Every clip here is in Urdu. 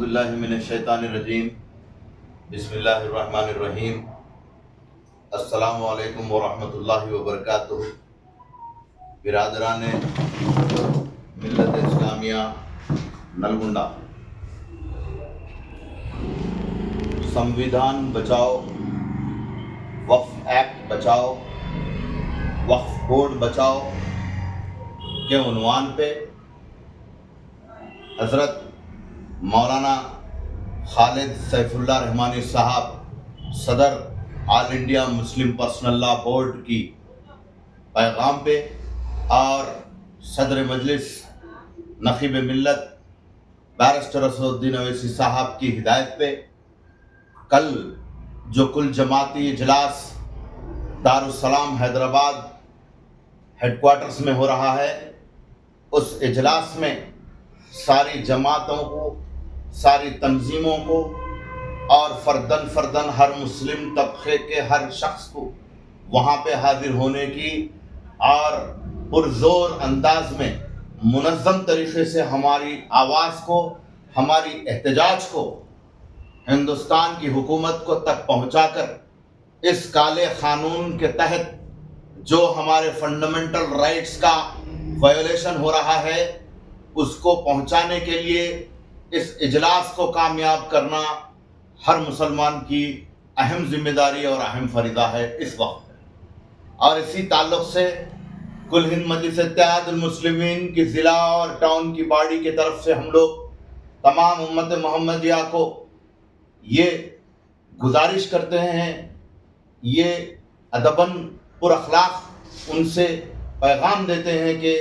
باللہ من الشیطان الرجیم بسم اللہ الرحمن الرحیم السلام علیکم ورحمۃ اللہ وبرکاتہ۔ برادران ملت اسلامیہ نلگنڈا، سمویدھان بچاؤ، وقف ایکٹ بچاؤ، وقف بورڈ بچاؤ کے عنوان پہ حضرت مولانا خالد سیف اللہ رحمانی صاحب صدر آل انڈیا مسلم پرسنل لا بورڈ کی پیغام پہ اور صدر مجلس نقیب ملت بیرسٹر اسد الدین اویسی صاحب کی ہدایت پہ کل جو کل جماعتی اجلاس دارالسلام حیدرآباد ہیڈ کوارٹرز میں ہو رہا ہے، اس اجلاس میں ساری جماعتوں کو، ساری تنظیموں کو اور فردن ہر مسلم طبقے کے ہر شخص کو وہاں پہ حاضر ہونے کی اور پرزور انداز میں منظم طریقے سے ہماری آواز کو، ہماری احتجاج کو ہندوستان کی حکومت کو تک پہنچا کر اس کالے قانون کے تحت جو ہمارے فنڈامنٹل رائٹس کا وائیولیشن ہو رہا ہے اس کو پہنچانے کے لیے اس اجلاس کو کامیاب کرنا ہر مسلمان کی اہم ذمہ داری اور اہم فریضہ ہے اس وقت۔ اور اسی تعلق سے کل ہند مجلس اتحاد المسلمین کی ضلع اور ٹاؤن کی باڈی کی طرف سے ہم لوگ تمام امت محمدیہ کو یہ گزارش کرتے ہیں، یہ ادباً پر اخلاق ان سے پیغام دیتے ہیں کہ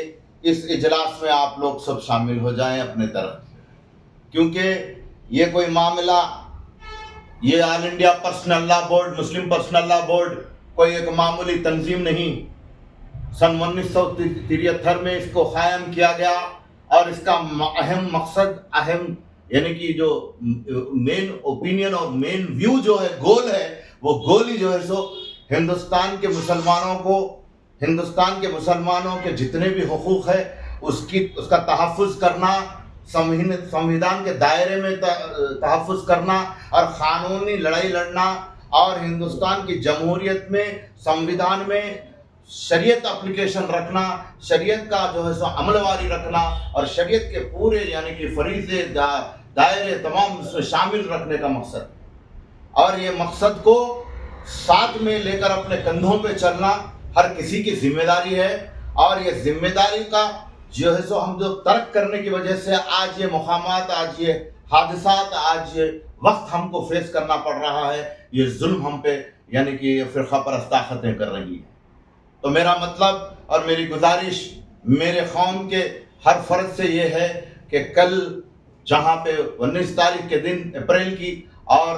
اس اجلاس میں آپ لوگ سب شامل ہو جائیں اپنے طرف، کیونکہ یہ کوئی معاملہ، یہ آل انڈیا پرسنل لا بورڈ، مسلم پرسنل لا بورڈ کوئی ایک معمولی تنظیم نہیں۔ سن 1973 میں اس کو قائم کیا گیا اور اس کا اہم مقصد، یعنی کہ جو مین اوپینین اور مین ویو جو ہے، گول ہے، وہ گول ہی جو ہے سو ہندوستان کے مسلمانوں کے جتنے بھی حقوق ہے اس کا تحفظ کرنا، سمویدھان کے دائرے میں تحفظ کرنا اور قانونی لڑائی لڑنا، اور ہندوستان کی جمہوریت میں سمویدھان میں شریعت اپلیکیشن رکھنا، شریعت کا جو ہے سو عمل واری رکھنا اور شریعت کے پورے یعنی کہ فریضے دائرے تمام اس میں شامل رکھنے کا مقصد، اور یہ مقصد کو ساتھ میں لے کر اپنے کندھوں پہ چلنا ہر کسی کی ذمہ داری ہے۔ اور یہ ذمہ داری کا جو ہے سو ہم جو ترک کرنے کی وجہ سے آج یہ مقامات، آج یہ حادثات، آج یہ وقت ہم کو فیس کرنا پڑ رہا ہے، یہ ظلم ہم پہ یعنی کہ یہ فرقہ پرست طاقتیں کر رہی ہیں۔ تو میرا مطلب اور میری گزارش میرے قوم کے ہر فرد سے یہ ہے کہ کل جہاں پہ 19 تاریخ کے دن اپریل کی اور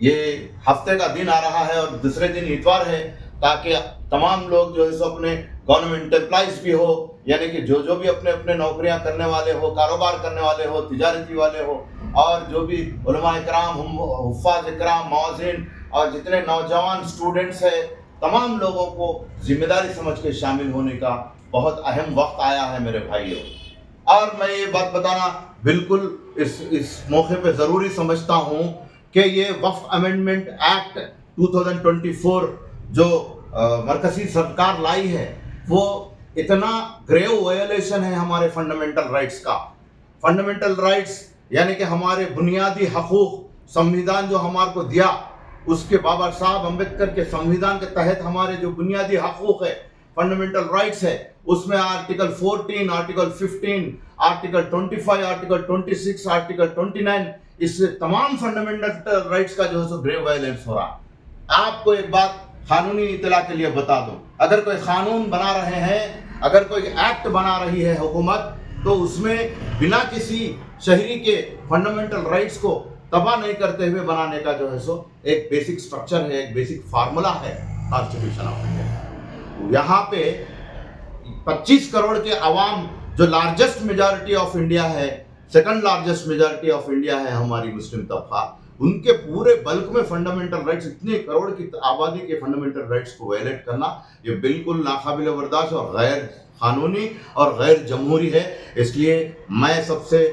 یہ ہفتے کا دن آ رہا ہے اور دوسرے دن اتوار ہے، تاکہ تمام لوگ جو ہے سو اپنے گورنمنٹ امپلائیز بھی ہو، یعنی کہ جو بھی اپنے نوکریاں کرنے والے ہو، کاروبار کرنے والے ہو، تجارتی والے ہو، اور جو بھی علماء اکرام، حفاظ اکرام، مؤذن اور جتنے نوجوان اسٹوڈنٹس ہیں، تمام لوگوں کو ذمہ داری سمجھ کے شامل ہونے کا بہت اہم وقت آیا ہے میرے بھائیوں۔ اور میں یہ بات بتانا بالکل اس موقع پہ ضروری سمجھتا ہوں کہ یہ وقف امینڈمنٹ ایکٹ 2024 جو مرکزی سرکار لائی ہے، وہ اتنا گریو وائلیشن ہے ہمارے فنڈامنٹل رائٹس کا۔ فنڈامنٹل رائٹس یعنی کہ ہمارے بنیادی حقوق، سمویدھان جو ہمارے کو دیا، اس کے بابا صاحب امبیڈکر کے سمویدھان کے تحت ہمارے جو بنیادی حقوق ہے، فنڈامنٹل رائٹس ہے، اس میں article 14، article 15، article 25، article 26، article 29، اس سے تمام فنڈامنٹل رائٹس کا جو ہے سو گریو وائلیشن ہو رہا۔ آپ کو ایک بات قانونی اطلاع کے لیے بتا دوں، اگر کوئی قانون بنا رہے ہیں، اگر کوئی ایکٹ بنا رہی ہے حکومت، تو اس میں بنا کسی شہری کے فنڈامنٹل رائٹس کو تباہ نہیں کرتے ہوئے بنانے کا جو ہے سو ایک بیسک سٹرکچر ہے، ایک بیسک فارمولا ہے کانسٹیٹیوشن آف انڈیا۔ یہاں پہ 25 کروڑ کے عوام جو لارجسٹ میجارٹی آف انڈیا ہے، second largest majority of India ہے ہماری مسلم طبقہ، ان کے پورے بلک میں فنڈامنٹل رائٹس، اتنے کروڑ کی آبادی کے فنڈامنٹل رائٹس کو وائلیٹ کرنا، یہ بالکل ناقابل برداشت اور غیر قانونی اور غیر جمہوری ہے۔ اس لیے میں سب سے